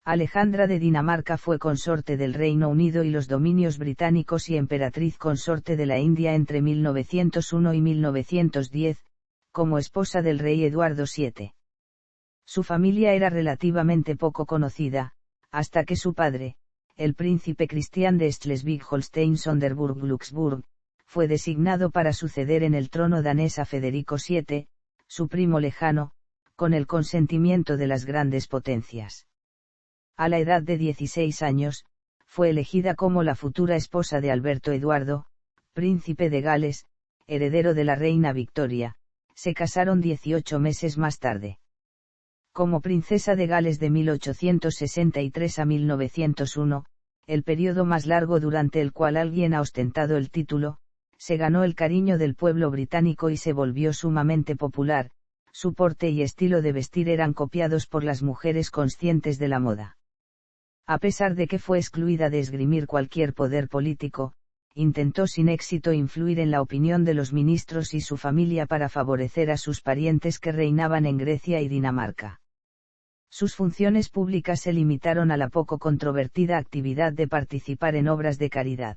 Alejandra de Dinamarca fue consorte del Reino Unido y los dominios británicos y emperatriz consorte de la India entre 1901 y 1910, como esposa del rey Eduardo VII. Su familia era relativamente poco conocida, hasta que su padre, el príncipe Cristián de Schleswig-Holstein-Sonderburg-Glücksburg, fue designado para suceder en el trono danés a Federico VII, su primo lejano, con el consentimiento de las grandes potencias. A la edad de 16 años, fue elegida como la futura esposa de Alberto Eduardo, príncipe de Gales, heredero de la reina Victoria. Se casaron 18 meses más tarde. Como princesa de Gales de 1863 a 1901, el periodo más largo durante el cual alguien ha ostentado el título, se ganó el cariño del pueblo británico y se volvió sumamente popular. Su porte y estilo de vestir eran copiados por las mujeres conscientes de la moda. A pesar de que fue excluida de esgrimir cualquier poder político, intentó sin éxito influir en la opinión de los ministros y su familia para favorecer a sus parientes que reinaban en Grecia y Dinamarca. Sus funciones públicas se limitaron a la poco controvertida actividad de participar en obras de caridad.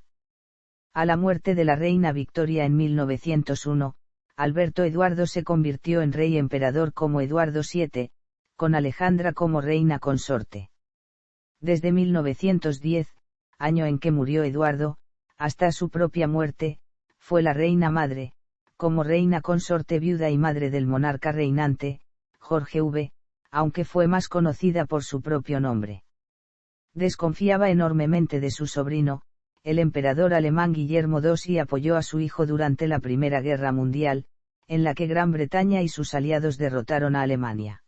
A la muerte de la reina Victoria en 1901, Alberto Eduardo se convirtió en rey emperador como Eduardo VII, con Alejandra como reina consorte. Desde 1910, año en que murió Eduardo, hasta su propia muerte, fue la reina madre, como reina consorte viuda y madre del monarca reinante, Jorge V, aunque fue más conocida por su propio nombre. Desconfiaba enormemente de su sobrino, el emperador alemán Guillermo II, y apoyó a su hijo durante la Primera Guerra Mundial, en la que Gran Bretaña y sus aliados derrotaron a Alemania.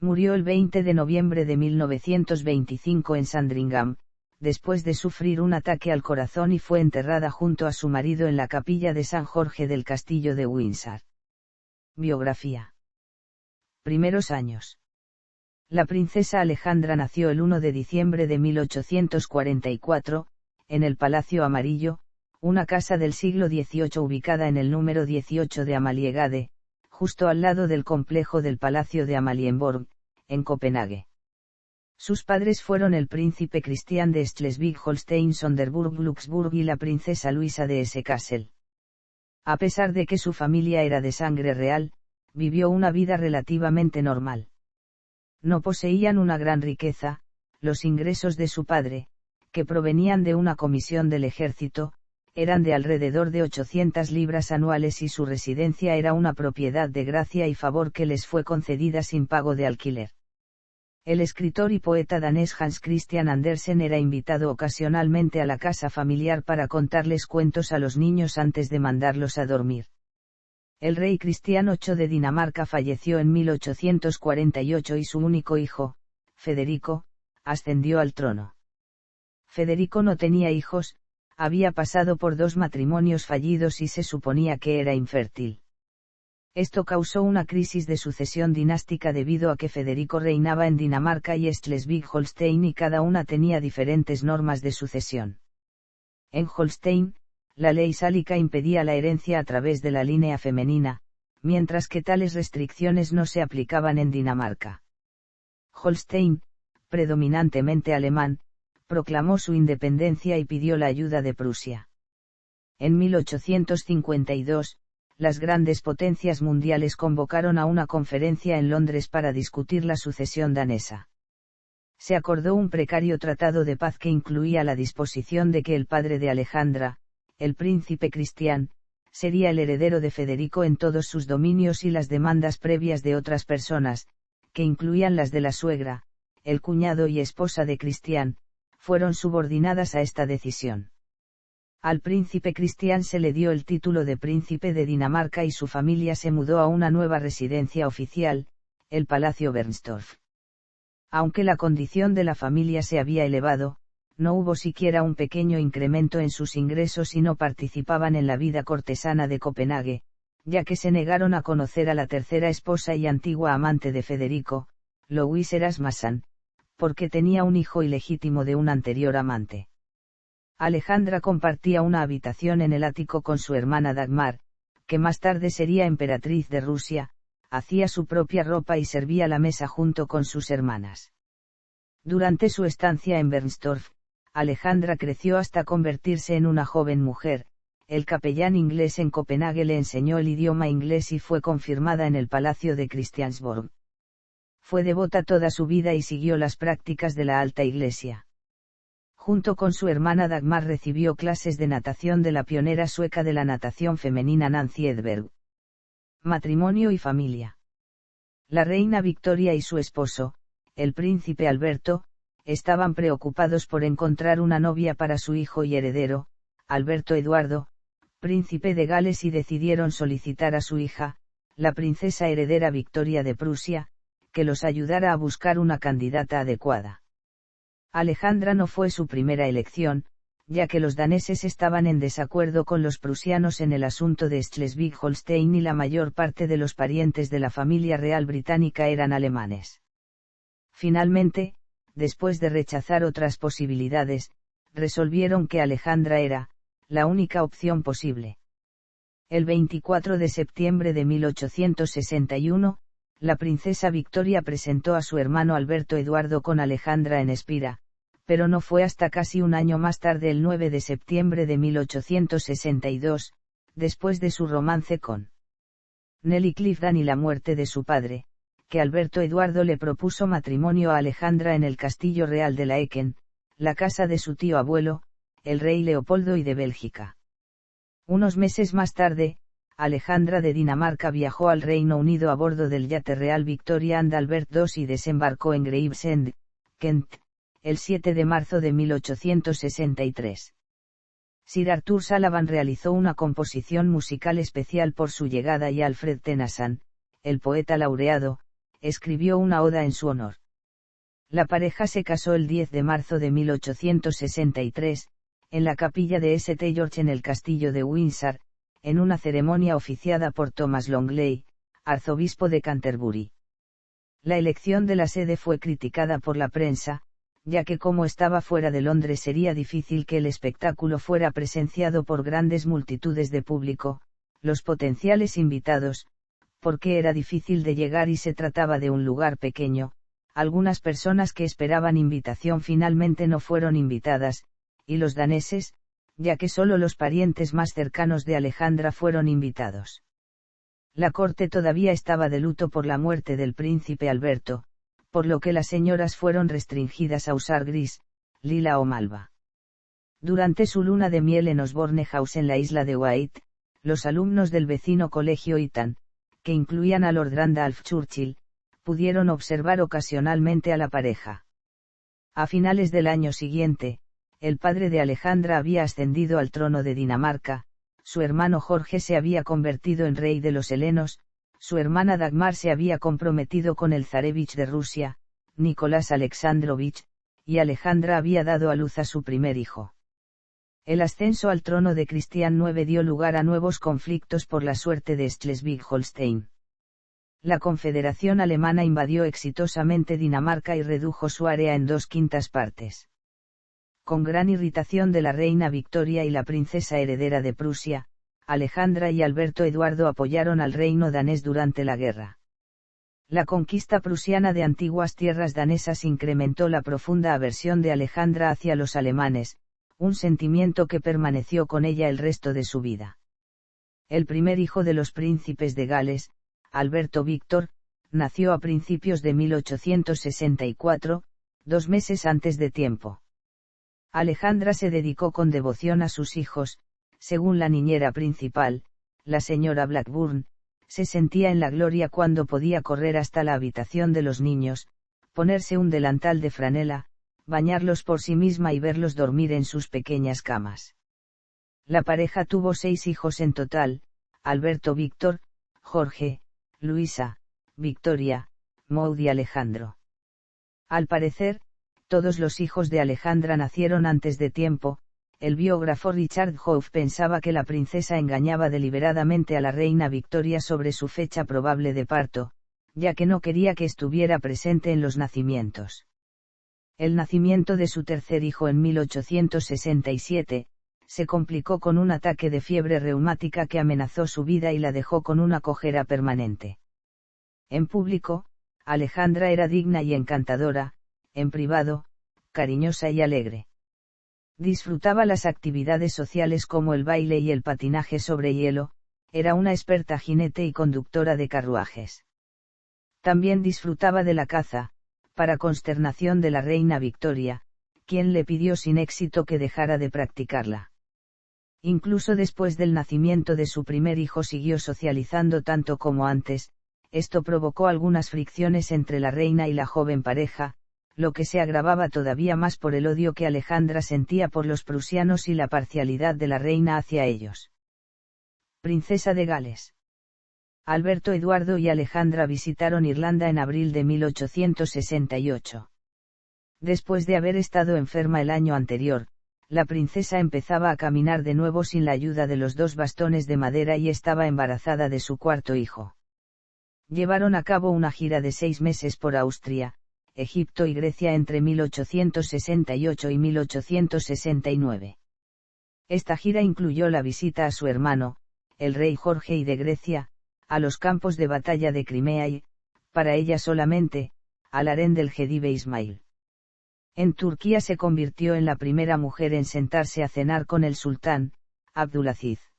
Murió el 20 de noviembre de 1925 en Sandringham, después de sufrir un ataque al corazón, y fue enterrada junto a su marido en la capilla de San Jorge del Castillo de Windsor. Biografía. Primeros años. La princesa Alejandra nació el 1 de diciembre de 1844, en el Palacio Amarillo, una casa del siglo XVIII ubicada en el número 18 de Amaliegade, justo al lado del complejo del Palacio de Amalienborg, en Copenhague. Sus padres fueron el príncipe Cristián de Schleswig-Holstein-Sonderburg-Glücksburg y la princesa Luisa de Hesse-Kassel. A pesar de que su familia era de sangre real, vivió una vida relativamente normal. No poseían una gran riqueza, los ingresos de su padre, que provenían de una comisión del ejército, eran de alrededor de 800 libras anuales y su residencia era una propiedad de gracia y favor que les fue concedida sin pago de alquiler. El escritor y poeta danés Hans Christian Andersen era invitado ocasionalmente a la casa familiar para contarles cuentos a los niños antes de mandarlos a dormir. El rey Cristián VIII de Dinamarca falleció en 1848 y su único hijo, Federico, ascendió al trono. Federico no tenía hijos, había pasado por 2 matrimonios fallidos y se suponía que era infértil. Esto causó una crisis de sucesión dinástica debido a que Federico reinaba en Dinamarca y Schleswig-Holstein y cada una tenía diferentes normas de sucesión. En Holstein, la ley sálica impedía la herencia a través de la línea femenina, mientras que tales restricciones no se aplicaban en Dinamarca. Holstein, predominantemente alemán, proclamó su independencia y pidió la ayuda de Prusia. En 1852, las grandes potencias mundiales convocaron a una conferencia en Londres para discutir la sucesión danesa. Se acordó un precario tratado de paz que incluía la disposición de que el padre de Alejandra, el príncipe Cristián, sería el heredero de Federico en todos sus dominios y las demandas previas de otras personas, que incluían las de la suegra, el cuñado y esposa de Cristián, fueron subordinadas a esta decisión. Al príncipe Cristián se le dio el título de príncipe de Dinamarca y su familia se mudó a una nueva residencia oficial, el Palacio Bernstorff. Aunque la condición de la familia se había elevado, no hubo siquiera un pequeño incremento en sus ingresos y no participaban en la vida cortesana de Copenhague, ya que se negaron a conocer a la tercera esposa y antigua amante de Federico, Louise Erasmussen, porque tenía un hijo ilegítimo de un anterior amante. Alejandra compartía una habitación en el ático con su hermana Dagmar, que más tarde sería emperatriz de Rusia, hacía su propia ropa y servía la mesa junto con sus hermanas. Durante su estancia en Bernstorff, Alejandra creció hasta convertirse en una joven mujer. El capellán inglés en Copenhague le enseñó el idioma inglés y fue confirmada en el Palacio de Christiansborg. Fue devota toda su vida y siguió las prácticas de la alta iglesia. Junto con su hermana Dagmar recibió clases de natación de la pionera sueca de la natación femenina Nancy Edberg. Matrimonio y familia. La reina Victoria y su esposo, el príncipe Alberto, estaban preocupados por encontrar una novia para su hijo y heredero, Alberto Eduardo, príncipe de Gales, y decidieron solicitar a su hija, la princesa heredera Victoria de Prusia, que los ayudara a buscar una candidata adecuada. Alejandra no fue su primera elección, ya que los daneses estaban en desacuerdo con los prusianos en el asunto de Schleswig-Holstein y la mayor parte de los parientes de la familia real británica eran alemanes. Finalmente, después de rechazar otras posibilidades, resolvieron que Alejandra era la única opción posible. El 24 de septiembre de 1861, la princesa Victoria presentó a su hermano Alberto Eduardo con Alejandra en Espira, pero no fue hasta casi un año más tarde, el 9 de septiembre de 1862, después de su romance con Nelly Clifton y la muerte de su padre, que Alberto Eduardo le propuso matrimonio a Alejandra en el Castillo Real de Laeken, la casa de su tío abuelo, el rey Leopoldo I de Bélgica. Unos meses más tarde, Alejandra de Dinamarca viajó al Reino Unido a bordo del yate real Victoria and Albert II y desembarcó en Gravesend, Kent, el 7 de marzo de 1863. Sir Arthur Sullivan realizó una composición musical especial por su llegada y Alfred Tennyson, el poeta laureado, escribió una oda en su honor. La pareja se casó el 10 de marzo de 1863, en la capilla de St. George en el castillo de Windsor, en una ceremonia oficiada por Thomas Longley, arzobispo de Canterbury. La elección de la sede fue criticada por la prensa, ya que como estaba fuera de Londres sería difícil que el espectáculo fuera presenciado por grandes multitudes de público, los potenciales invitados, porque era difícil de llegar y se trataba de un lugar pequeño. Algunas personas que esperaban invitación finalmente no fueron invitadas, y los daneses, ya que solo los parientes más cercanos de Alejandra fueron invitados. La corte todavía estaba de luto por la muerte del príncipe Alberto, por lo que las señoras fueron restringidas a usar gris, lila o malva. Durante su luna de miel en Osborne House en la isla de Wight, los alumnos del vecino colegio Eton, que incluían a Lord Randolph Churchill, pudieron observar ocasionalmente a la pareja. A finales del año siguiente, el padre de Alejandra había ascendido al trono de Dinamarca, su hermano Jorge se había convertido en rey de los helenos, su hermana Dagmar se había comprometido con el zarevich de Rusia, Nicolás Alexandrovich, y Alejandra había dado a luz a su primer hijo. El ascenso al trono de Cristián IX dio lugar a nuevos conflictos por la suerte de Schleswig-Holstein. La Confederación Alemana invadió exitosamente Dinamarca y redujo su área en 2/5 partes. Con gran irritación de la reina Victoria y la princesa heredera de Prusia, Alejandra y Alberto Eduardo apoyaron al reino danés durante la guerra. La conquista prusiana de antiguas tierras danesas incrementó la profunda aversión de Alejandra hacia los alemanes, un sentimiento que permaneció con ella el resto de su vida. El primer hijo de los príncipes de Gales, Alberto Víctor, nació a principios de 1864, 2 meses antes de tiempo. Alejandra se dedicó con devoción a sus hijos, según la niñera principal, la señora Blackburn, se sentía en la gloria cuando podía correr hasta la habitación de los niños, ponerse un delantal de franela, bañarlos por sí misma y verlos dormir en sus pequeñas camas. La pareja tuvo 6 hijos en total: Alberto Víctor, Jorge, Luisa, Victoria, Maud y Alejandro. Al parecer, todos los hijos de Alejandra nacieron antes de tiempo. El biógrafo Richard Hough pensaba que la princesa engañaba deliberadamente a la reina Victoria sobre su fecha probable de parto, ya que no quería que estuviera presente en los nacimientos. El nacimiento de su tercer hijo en 1867, se complicó con un ataque de fiebre reumática que amenazó su vida y la dejó con una cojera permanente. En público, Alejandra era digna y encantadora, en privado, cariñosa y alegre. Disfrutaba las actividades sociales como el baile y el patinaje sobre hielo, era una experta jinete y conductora de carruajes. También disfrutaba de la caza, para consternación de la reina Victoria, quien le pidió sin éxito que dejara de practicarla. Incluso después del nacimiento de su primer hijo siguió socializando tanto como antes, esto provocó algunas fricciones entre la reina y la joven pareja, lo que se agravaba todavía más por el odio que Alejandra sentía por los prusianos y la parcialidad de la reina hacia ellos. Princesa de Gales. Alberto Eduardo y Alejandra visitaron Irlanda en abril de 1868. Después de haber estado enferma el año anterior, la princesa empezaba a caminar de nuevo sin la ayuda de los 2 bastones de madera y estaba embarazada de su 4.º hijo. Llevaron a cabo una gira de 6 meses por Austria, Egipto y Grecia entre 1868 y 1869. Esta gira incluyó la visita a su hermano, el rey Jorge I de Grecia, a los campos de batalla de Crimea y, para ella solamente, al harén del Jedive Ismail. En Turquía se convirtió en la primera mujer en sentarse a cenar con el sultán, Abdulaziz.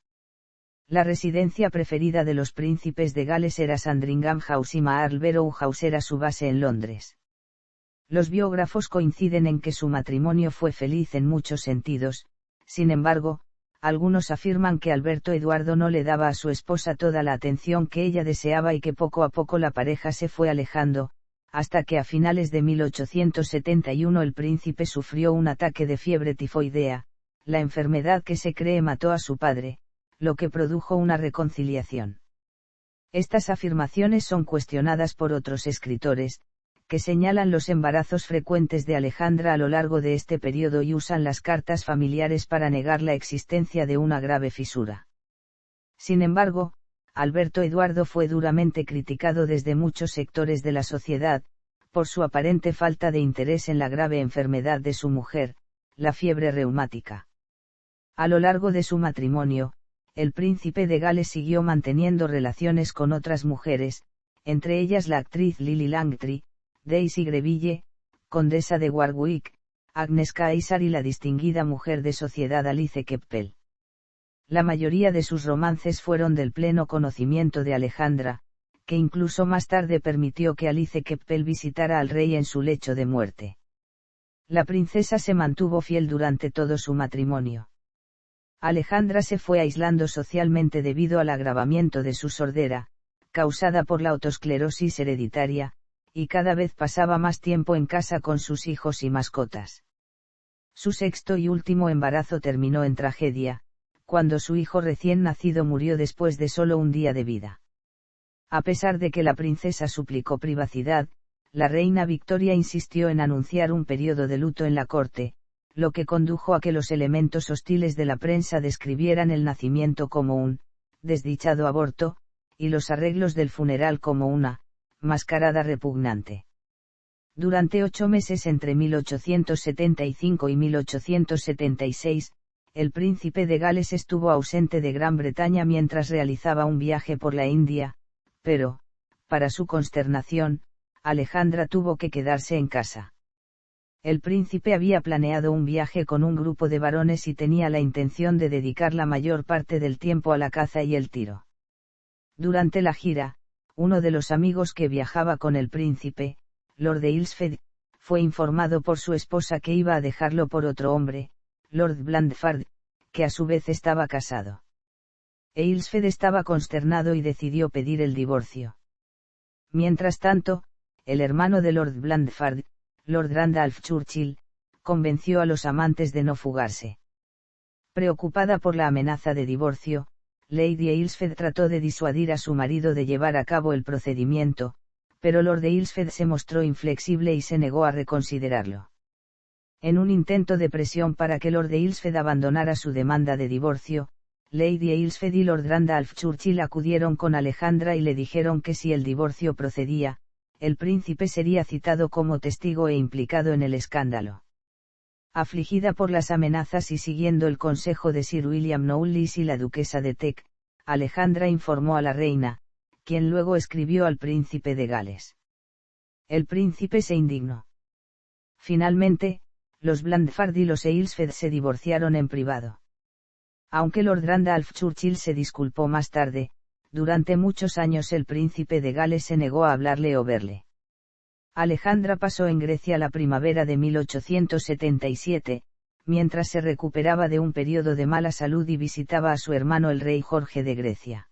La residencia preferida de los príncipes de Gales era Sandringham House y Marlborough House era su base en Londres. Los biógrafos coinciden en que su matrimonio fue feliz en muchos sentidos, sin embargo, algunos afirman que Alberto Eduardo no le daba a su esposa toda la atención que ella deseaba y que poco a poco la pareja se fue alejando, hasta que a finales de 1871 el príncipe sufrió un ataque de fiebre tifoidea, la enfermedad que se cree mató a su padre, lo que produjo una reconciliación. Estas afirmaciones son cuestionadas por otros escritores, que señalan los embarazos frecuentes de Alejandra a lo largo de este periodo y usan las cartas familiares para negar la existencia de una grave fisura. Sin embargo, Alberto Eduardo fue duramente criticado desde muchos sectores de la sociedad, por su aparente falta de interés en la grave enfermedad de su mujer, la fiebre reumática. A lo largo de su matrimonio, el príncipe de Gales siguió manteniendo relaciones con otras mujeres, entre ellas la actriz Lily Langtry, Daisy Greville, condesa de Warwick, Agnes Caesar y la distinguida mujer de sociedad Alice Keppel. La mayoría de sus romances fueron del pleno conocimiento de Alejandra, que incluso más tarde permitió que Alice Keppel visitara al rey en su lecho de muerte. La princesa se mantuvo fiel durante todo su matrimonio. Alejandra se fue aislando socialmente debido al agravamiento de su sordera, causada por la otosclerosis hereditaria, y cada vez pasaba más tiempo en casa con sus hijos y mascotas. Su 6.º y último embarazo terminó en tragedia, cuando su hijo recién nacido murió después de solo un día de vida. A pesar de que la princesa suplicó privacidad, la reina Victoria insistió en anunciar un periodo de luto en la corte, lo que condujo a que los elementos hostiles de la prensa describieran el nacimiento como un desdichado aborto, y los arreglos del funeral como una mascarada repugnante. Durante 8 meses entre 1875 y 1876, el príncipe de Gales estuvo ausente de Gran Bretaña mientras realizaba un viaje por la India, pero, para su consternación, Alejandra tuvo que quedarse en casa. El príncipe había planeado un viaje con un grupo de varones y tenía la intención de dedicar la mayor parte del tiempo a la caza y el tiro. Durante la gira, uno de los amigos que viajaba con el príncipe, Lord Aylesford, fue informado por su esposa que iba a dejarlo por otro hombre, Lord Blandford, que a su vez estaba casado. Aylesford estaba consternado y decidió pedir el divorcio. Mientras tanto, el hermano de Lord Blandford, Lord Randolph Churchill, convenció a los amantes de no fugarse. Preocupada por la amenaza de divorcio, Lady Aylesford trató de disuadir a su marido de llevar a cabo el procedimiento, pero Lord Aylesford se mostró inflexible y se negó a reconsiderarlo. En un intento de presión para que Lord Aylesford abandonara su demanda de divorcio, Lady Aylesford y Lord Randolph Churchill acudieron con Alejandra y le dijeron que si el divorcio procedía, el príncipe sería citado como testigo e implicado en el escándalo. Afligida por las amenazas y siguiendo el consejo de Sir William Knowles y la duquesa de Teck, Alejandra informó a la reina, quien luego escribió al príncipe de Gales. El príncipe se indignó. Finalmente, los Blandford y los Aylesford se divorciaron en privado. Aunque Lord Randolph Churchill se disculpó más tarde, durante muchos años el príncipe de Gales se negó a hablarle o verle. Alejandra pasó en Grecia la primavera de 1877, mientras se recuperaba de un periodo de mala salud y visitaba a su hermano el rey Jorge de Grecia.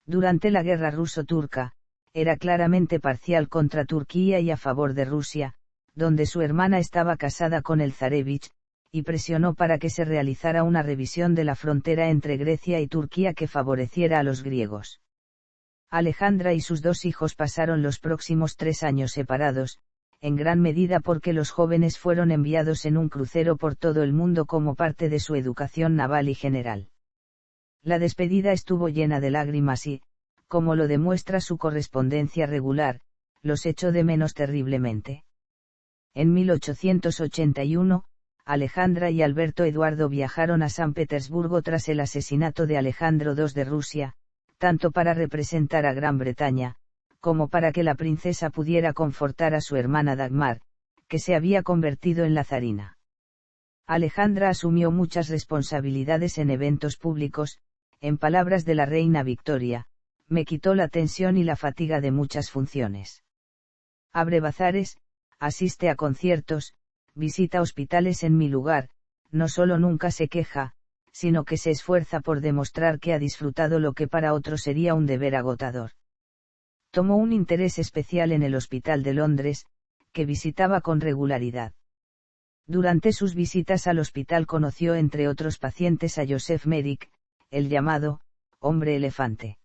Durante la guerra ruso-turca, era claramente parcial contra Turquía y a favor de Rusia, donde su hermana estaba casada con el zarevich, y presionó para que se realizara una revisión de la frontera entre Grecia y Turquía que favoreciera a los griegos. Alejandra y sus dos hijos pasaron los próximos 3 años separados, en gran medida porque los jóvenes fueron enviados en un crucero por todo el mundo como parte de su educación naval y general. La despedida estuvo llena de lágrimas y, como lo demuestra su correspondencia regular, los echó de menos terriblemente. En 1881, Alejandra y Alberto Eduardo viajaron a San Petersburgo tras el asesinato de Alejandro II de Rusia, tanto para representar a Gran Bretaña, como para que la princesa pudiera confortar a su hermana Dagmar, que se había convertido en la zarina. Alejandra asumió muchas responsabilidades en eventos públicos, en palabras de la reina Victoria, me quitó la tensión y la fatiga de muchas funciones. Abre bazares, asiste a conciertos, visita hospitales en mi lugar, no solo nunca se queja, sino que se esfuerza por demostrar que ha disfrutado lo que para otros sería un deber agotador. Tomó un interés especial en el Hospital de Londres, que visitaba con regularidad. Durante sus visitas al hospital conoció entre otros pacientes a Joseph Merrick, el llamado hombre elefante.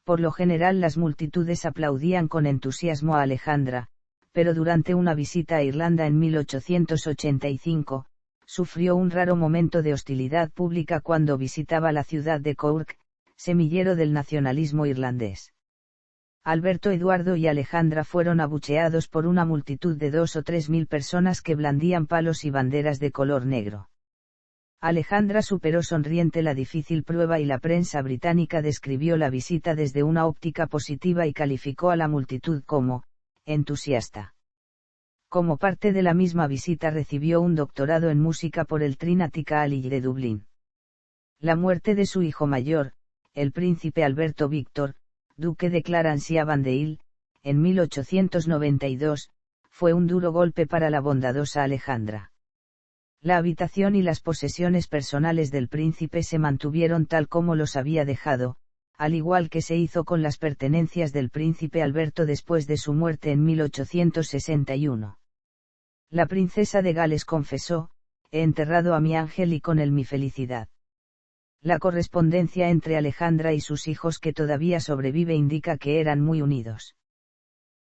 Por lo general las multitudes aplaudían con entusiasmo a Alejandra, pero durante una visita a Irlanda en 1885, sufrió un raro momento de hostilidad pública cuando visitaba la ciudad de Cork, semillero del nacionalismo irlandés. Alberto Eduardo y Alejandra fueron abucheados por una multitud de 2 o 3 mil personas que blandían palos y banderas de color negro. Alejandra superó sonriente la difícil prueba y la prensa británica describió la visita desde una óptica positiva y calificó a la multitud como entusiasta. Como parte de la misma visita recibió un doctorado en música por el Trinity College de Dublín. La muerte de su hijo mayor, el príncipe Alberto Víctor, duque de Clarence-Avondale, en 1892, fue un duro golpe para la bondadosa Alejandra. La habitación y las posesiones personales del príncipe se mantuvieron tal como los había dejado, al igual que se hizo con las pertenencias del príncipe Alberto después de su muerte en 1861. La princesa de Gales confesó, he enterrado a mi ángel y con él mi felicidad. La correspondencia entre Alejandra y sus hijos que todavía sobrevive indica que eran muy unidos.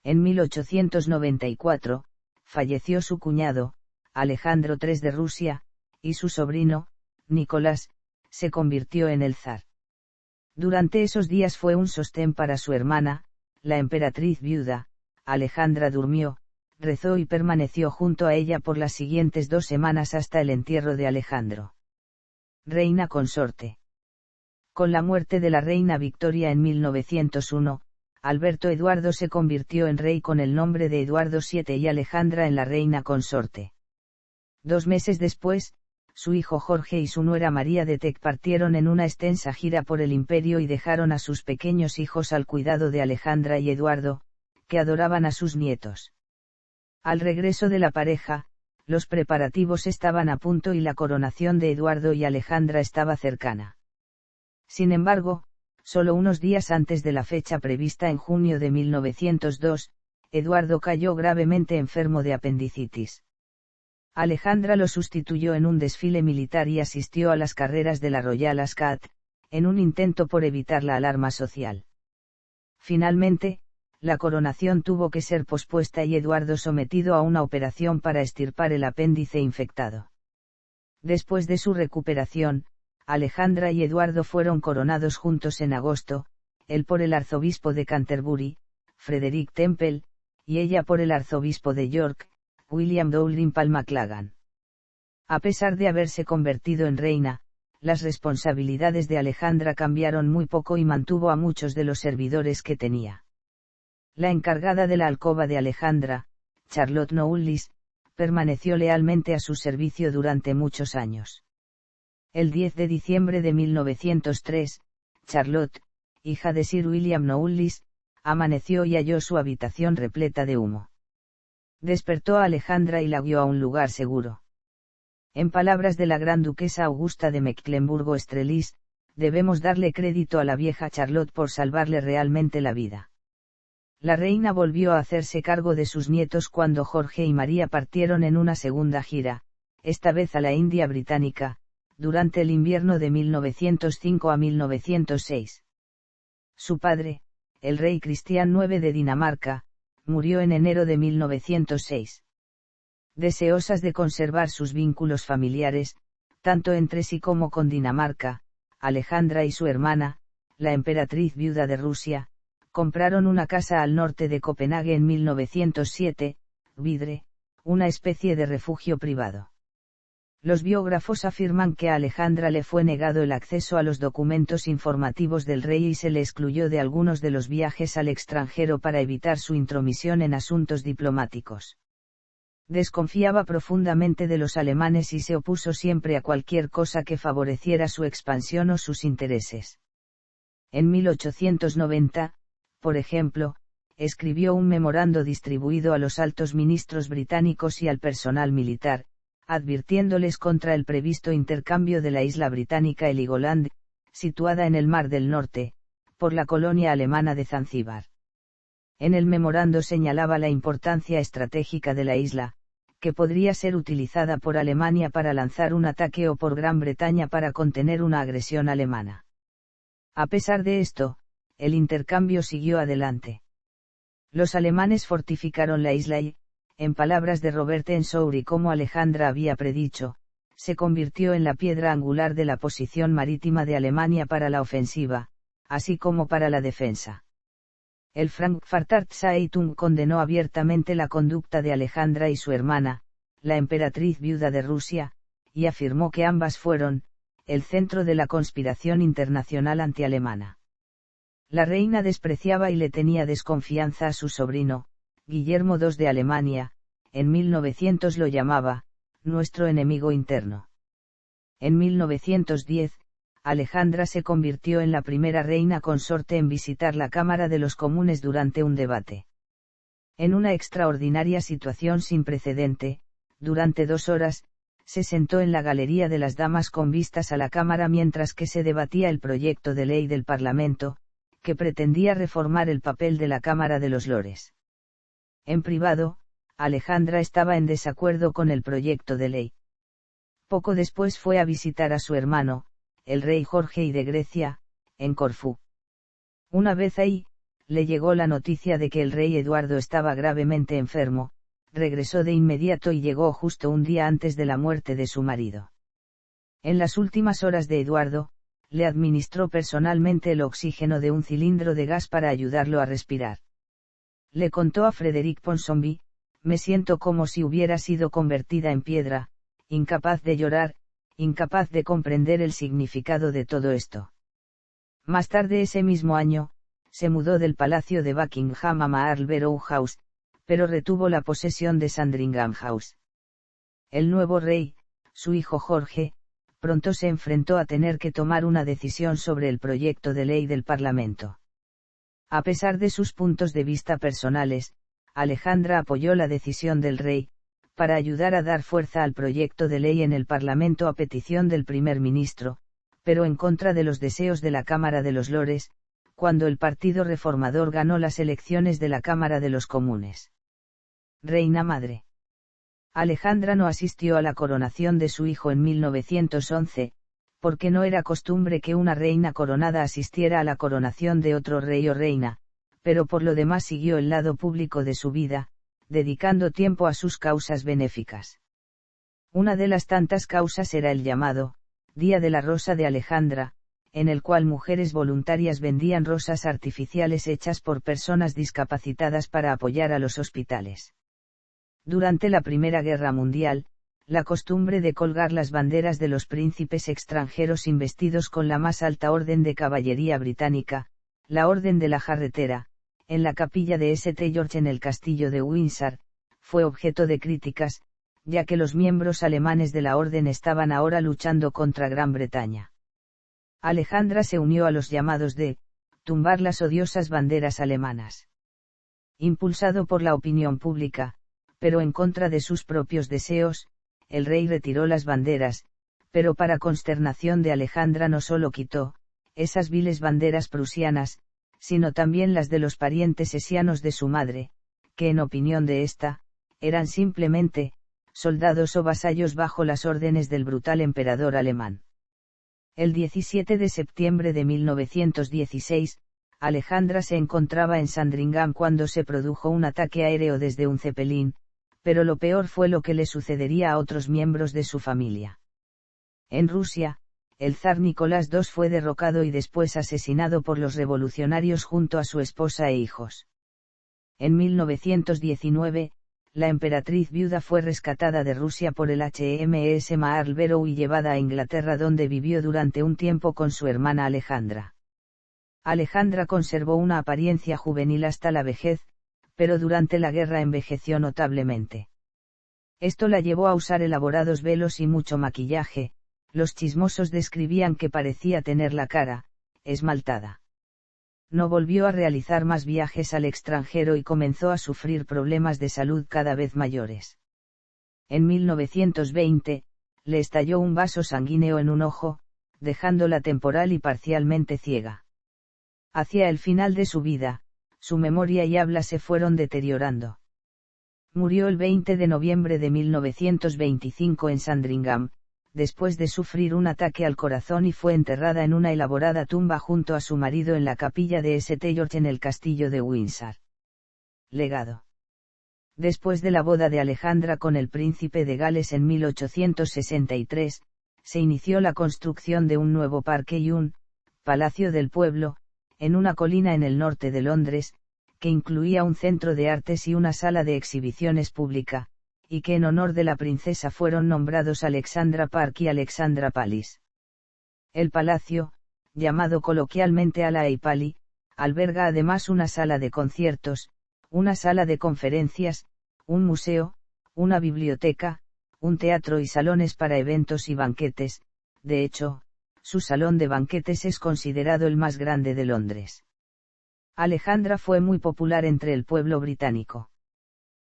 En 1894, falleció su cuñado, Alejandro III de Rusia, y su sobrino, Nicolás, se convirtió en el zar. Durante esos días fue un sostén para su hermana, la emperatriz viuda. Alejandra durmió, rezó y permaneció junto a ella por las siguientes 2 semanas hasta el entierro de Alejandro. Reina consorte. Con la muerte de la reina Victoria en 1901, Alberto Eduardo se convirtió en rey con el nombre de Eduardo VII y Alejandra en la reina consorte. 2 meses después, su hijo Jorge y su nuera María de Teck partieron en una extensa gira por el imperio y dejaron a sus pequeños hijos al cuidado de Alejandra y Eduardo, que adoraban a sus nietos. Al regreso de la pareja, los preparativos estaban a punto y la coronación de Eduardo y Alejandra estaba cercana. Sin embargo, solo unos días antes de la fecha prevista en junio de 1902, Eduardo cayó gravemente enfermo de apendicitis. Alejandra lo sustituyó en un desfile militar y asistió a las carreras de la Royal Ascot, en un intento por evitar la alarma social. Finalmente, la coronación tuvo que ser pospuesta y Eduardo sometido a una operación para extirpar el apéndice infectado. Después de su recuperación, Alejandra y Eduardo fueron coronados juntos en agosto, él por el arzobispo de Canterbury, Frederick Temple, y ella por el arzobispo de York, William Dalrymple MacLagan. A pesar de haberse convertido en reina, las responsabilidades de Alejandra cambiaron muy poco y mantuvo a muchos de los servidores que tenía. La encargada de la alcoba de Alejandra, Charlotte Knowles, permaneció lealmente a su servicio durante muchos años. El 10 de diciembre de 1903, Charlotte, hija de Sir William Knowles, amaneció y halló su habitación repleta de humo. Despertó a Alejandra y la guió a un lugar seguro. En palabras de la gran duquesa Augusta de Mecklemburgo-Strelitz, debemos darle crédito a la vieja Charlotte por salvarle realmente la vida. La reina volvió a hacerse cargo de sus nietos cuando Jorge y María partieron en una segunda gira, esta vez a la India británica, durante el invierno de 1905 a 1906. Su padre, el rey Cristián IX de Dinamarca, murió en enero de 1906. Deseosas de conservar sus vínculos familiares, tanto entre sí como con Dinamarca, Alejandra y su hermana, la emperatriz viuda de Rusia, compraron una casa al norte de Copenhague en 1907, Vidre, una especie de refugio privado. Los biógrafos afirman que a Alejandra le fue negado el acceso a los documentos informativos del rey y se le excluyó de algunos de los viajes al extranjero para evitar su intromisión en asuntos diplomáticos. Desconfiaba profundamente de los alemanes y se opuso siempre a cualquier cosa que favoreciera su expansión o sus intereses. En 1890, por ejemplo, escribió un memorando distribuido a los altos ministros británicos y al personal militar, advirtiéndoles contra el previsto intercambio de la isla británica Heligoland, situada en el Mar del Norte, por la colonia alemana de Zanzíbar. En el memorando señalaba la importancia estratégica de la isla, que podría ser utilizada por Alemania para lanzar un ataque o por Gran Bretaña para contener una agresión alemana. A pesar de esto, el intercambio siguió adelante. Los alemanes fortificaron la isla y, en palabras de Robert Ensoury, como Alejandra había predicho, se convirtió en la piedra angular de la posición marítima de Alemania para la ofensiva, así como para la defensa. El Frankfurter Zeitung condenó abiertamente la conducta de Alejandra y su hermana, la emperatriz viuda de Rusia, y afirmó que ambas fueron el centro de la conspiración internacional antialemana. La reina despreciaba y le tenía desconfianza a su sobrino, Guillermo II de Alemania, en 1900 lo llamaba, nuestro enemigo interno. En 1910, Alejandra se convirtió en la primera reina consorte en visitar la Cámara de los Comunes durante un debate. En una extraordinaria situación sin precedente, durante 2 horas, se sentó en la galería de las damas con vistas a la Cámara mientras que se debatía el proyecto de ley del Parlamento, que pretendía reformar el papel de la Cámara de los Lores. En privado, Alejandra estaba en desacuerdo con el proyecto de ley. Poco después fue a visitar a su hermano, el rey Jorge I de Grecia, en Corfú. Una vez ahí, le llegó la noticia de que el rey Eduardo estaba gravemente enfermo, regresó de inmediato y llegó justo un día antes de la muerte de su marido. En las últimas horas de Eduardo, le administró personalmente el oxígeno de un cilindro de gas para ayudarlo a respirar. Le contó a Frederick Ponsonby: me siento como si hubiera sido convertida en piedra, incapaz de llorar, incapaz de comprender el significado de todo esto. Más tarde ese mismo año, se mudó del Palacio de Buckingham a Marlborough House, pero retuvo la posesión de Sandringham House. El nuevo rey, su hijo Jorge, pronto se enfrentó a tener que tomar una decisión sobre el proyecto de ley del Parlamento. A pesar de sus puntos de vista personales, Alejandra apoyó la decisión del rey, para ayudar a dar fuerza al proyecto de ley en el Parlamento a petición del primer ministro, pero en contra de los deseos de la Cámara de los Lores, cuando el Partido Reformador ganó las elecciones de la Cámara de los Comunes. Reina Madre. Alejandra no asistió a la coronación de su hijo en 1911, porque no era costumbre que una reina coronada asistiera a la coronación de otro rey o reina, pero por lo demás siguió el lado público de su vida, dedicando tiempo a sus causas benéficas. Una de las tantas causas era el llamado Día de la Rosa de Alejandra, en el cual mujeres voluntarias vendían rosas artificiales hechas por personas discapacitadas para apoyar a los hospitales. Durante la Primera Guerra Mundial, la costumbre de colgar las banderas de los príncipes extranjeros investidos con la más alta orden de caballería británica, la Orden de la Jarretera, en la capilla de St. George en el castillo de Windsor, fue objeto de críticas, ya que los miembros alemanes de la orden estaban ahora luchando contra Gran Bretaña. Alejandra se unió a los llamados de tumbar las odiosas banderas alemanas. Impulsado por la opinión pública, pero en contra de sus propios deseos, el rey retiró las banderas, pero para consternación de Alejandra no solo quitó esas viles banderas prusianas, sino también las de los parientes hessianos de su madre, que en opinión de ésta, eran simplemente soldados o vasallos bajo las órdenes del brutal emperador alemán. El 17 de septiembre de 1916, Alejandra se encontraba en Sandringham cuando se produjo un ataque aéreo desde un Zeppelin, pero lo peor fue lo que le sucedería a otros miembros de su familia. En Rusia, el zar Nicolás II fue derrocado y después asesinado por los revolucionarios junto a su esposa e hijos. En 1919, la emperatriz viuda fue rescatada de Rusia por el HMS Marlborough y llevada a Inglaterra, donde vivió durante un tiempo con su hermana Alejandra. Alejandra conservó una apariencia juvenil hasta la vejez, pero durante la guerra envejeció notablemente. Esto la llevó a usar elaborados velos y mucho maquillaje. Los chismosos describían que parecía tener la cara esmaltada. No volvió a realizar más viajes al extranjero y comenzó a sufrir problemas de salud cada vez mayores. En 1920, le estalló un vaso sanguíneo en un ojo, dejándola temporal y parcialmente ciega. Hacia el final de su vida, su memoria y habla se fueron deteriorando. Murió el 20 de noviembre de 1925 en Sandringham, después de sufrir un ataque al corazón, y fue enterrada en una elaborada tumba junto a su marido en la capilla de St. George en el castillo de Windsor. Legado. Después de la boda de Alejandra con el príncipe de Gales en 1863, se inició la construcción de un nuevo parque y un palacio del pueblo, en una colina en el norte de Londres, que incluía un centro de artes y una sala de exhibiciones pública, y que en honor de la princesa fueron nombrados Alexandra Park y Alexandra Palace. El palacio, llamado coloquialmente Ala e Pali, alberga además una sala de conciertos, una sala de conferencias, un museo, una biblioteca, un teatro y salones para eventos y banquetes. De hecho, su salón de banquetes es considerado el más grande de Londres. Alejandra fue muy popular entre el pueblo británico.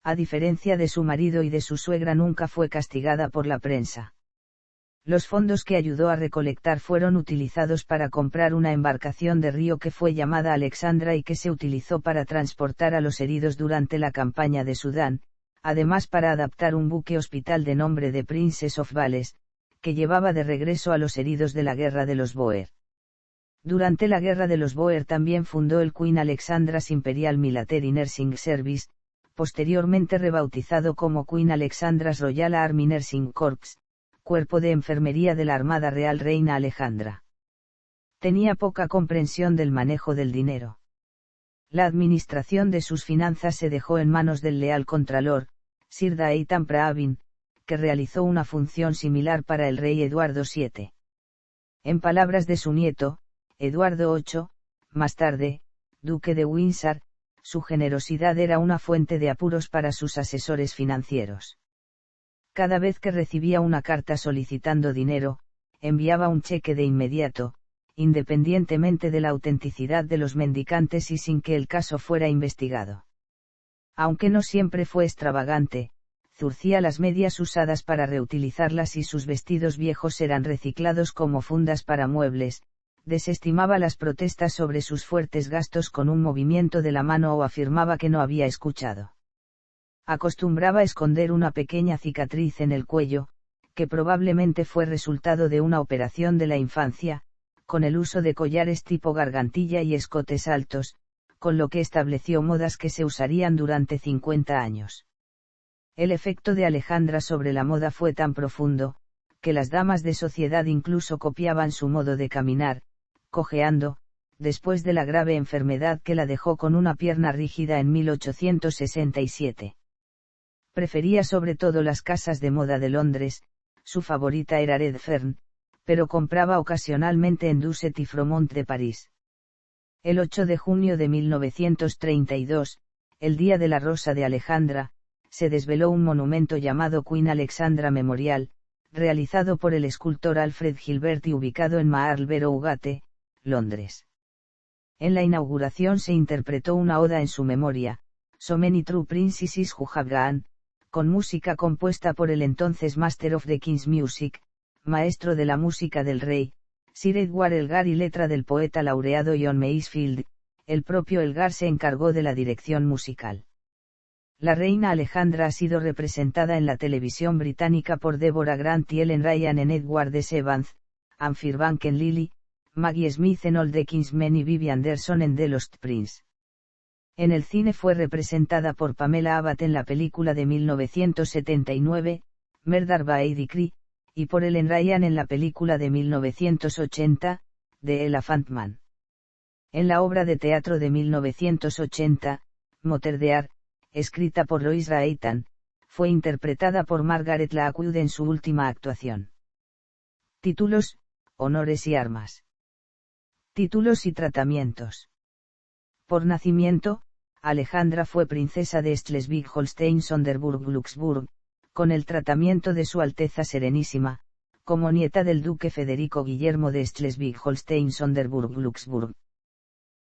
A diferencia de su marido y de su suegra, nunca fue castigada por la prensa. Los fondos que ayudó a recolectar fueron utilizados para comprar una embarcación de río que fue llamada Alexandra y que se utilizó para transportar a los heridos durante la campaña de Sudán, además para adaptar un buque hospital de nombre de Princess of Wales, que llevaba de regreso a los heridos de la Guerra de los Boer. Durante la Guerra de los Boer también fundó el Queen Alexandra's Imperial Military Nursing Service, posteriormente rebautizado como Queen Alexandra's Royal Army Nursing Corps, cuerpo de enfermería de la Armada Real Reina Alejandra. Tenía poca comprensión del manejo del dinero. La administración de sus finanzas se dejó en manos del leal contralor, Sir Dayton Pravin, que realizó una función similar para el rey Eduardo VII. En palabras de su nieto, Eduardo VIII, más tarde, duque de Windsor, su generosidad era una fuente de apuros para sus asesores financieros. Cada vez que recibía una carta solicitando dinero, enviaba un cheque de inmediato, independientemente de la autenticidad de los mendicantes y sin que el caso fuera investigado. Aunque no siempre fue extravagante, zurcía las medias usadas para reutilizarlas y sus vestidos viejos eran reciclados como fundas para muebles. Desestimaba las protestas sobre sus fuertes gastos con un movimiento de la mano o afirmaba que no había escuchado. Acostumbraba esconder una pequeña cicatriz en el cuello, que probablemente fue resultado de una operación de la infancia, con el uso de collares tipo gargantilla y escotes altos, con lo que estableció modas que se usarían durante 50 años. El efecto de Alejandra sobre la moda fue tan profundo, que las damas de sociedad incluso copiaban su modo de caminar, cojeando, después de la grave enfermedad que la dejó con una pierna rígida en 1867. Prefería sobre todo las casas de moda de Londres, su favorita era Redfern, pero compraba ocasionalmente en Duset y Fromont de París. El 8 de junio de 1932, el día de la Rosa de Alejandra, se desveló un monumento llamado Queen Alexandra Memorial, realizado por el escultor Alfred Gilbert y ubicado en Marlborough Gate, Londres. En la inauguración se interpretó una oda en su memoria, So Many True Princesses Who Have Gone, con música compuesta por el entonces Master of the King's Music, maestro de la música del rey, Sir Edward Elgar, y letra del poeta laureado John Masefield. El propio Elgar se encargó de la dirección musical. La reina Alejandra ha sido representada en la televisión británica por Deborah Grant y Ellen Ryan en Edward the Seventh, Anne Fairbank en Lily, Maggie Smith en All the King's Men y Vivi Anderson en The Lost Prince. En el cine fue representada por Pamela Abbott en la película de 1979, Murder by Decree, y por Ellen Ryan en la película de 1980, The Elephant Man. En la obra de teatro de 1980, Mother, escrita por Lois Raitan, fue interpretada por Margaret Lockwood en su última actuación. Títulos, honores y armas. Títulos y tratamientos. Por nacimiento, Alejandra fue princesa de Schleswig-Holstein-Sonderburg-Glücksburg, con el tratamiento de Su Alteza Serenísima, como nieta del duque Federico Guillermo de Schleswig-Holstein-Sonderburg-Glücksburg.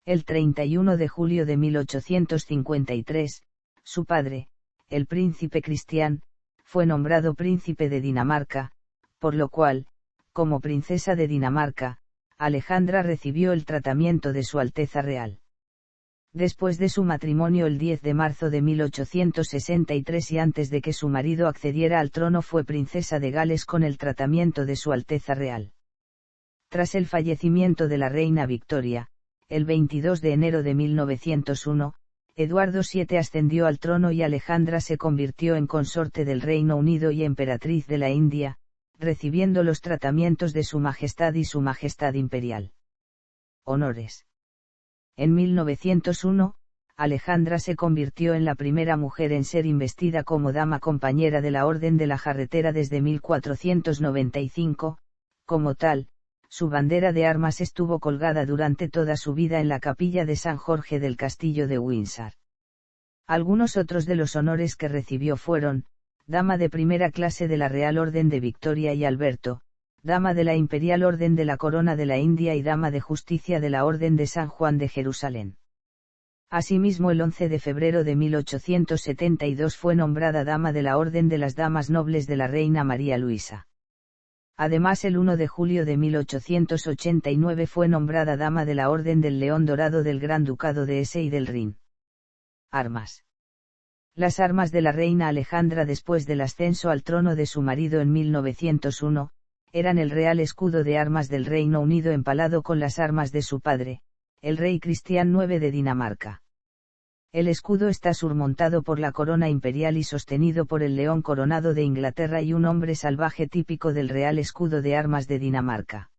El 31 de julio de 1853, su padre, el príncipe Cristián, fue nombrado príncipe de Dinamarca, por lo cual, como princesa de Dinamarca, Alejandra recibió el tratamiento de Su Alteza Real. Después de su matrimonio el 10 de marzo de 1863 y antes de que su marido accediera al trono, fue princesa de Gales con el tratamiento de Su Alteza Real. Tras el fallecimiento de la reina Victoria, el 22 de enero de 1901, Eduardo VII ascendió al trono y Alejandra se convirtió en consorte del Reino Unido y emperatriz de la India, recibiendo los tratamientos de Su Majestad y Su Majestad Imperial. Honores. En 1901, Alejandra se convirtió en la primera mujer en ser investida como dama compañera de la Orden de la Jarretera desde 1495, como tal, su bandera de armas estuvo colgada durante toda su vida en la capilla de San Jorge del Castillo de Windsor. Algunos otros de los honores que recibió fueron, Dama de Primera Clase de la Real Orden de Victoria y Alberto, Dama de la Imperial Orden de la Corona de la India y Dama de Justicia de la Orden de San Juan de Jerusalén. Asimismo, el 11 de febrero de 1872 fue nombrada Dama de la Orden de las Damas Nobles de la Reina María Luisa. Además, el 1 de julio de 1889 fue nombrada Dama de la Orden del León Dorado del Gran Ducado de Hesse y del Rin. Armas. Las armas de la reina Alejandra después del ascenso al trono de su marido en 1901, eran el Real Escudo de Armas del Reino Unido empalado con las armas de su padre, el rey Cristián IX de Dinamarca. El escudo está surmontado por la corona imperial y sostenido por el león coronado de Inglaterra y un hombre salvaje típico del Real Escudo de Armas de Dinamarca.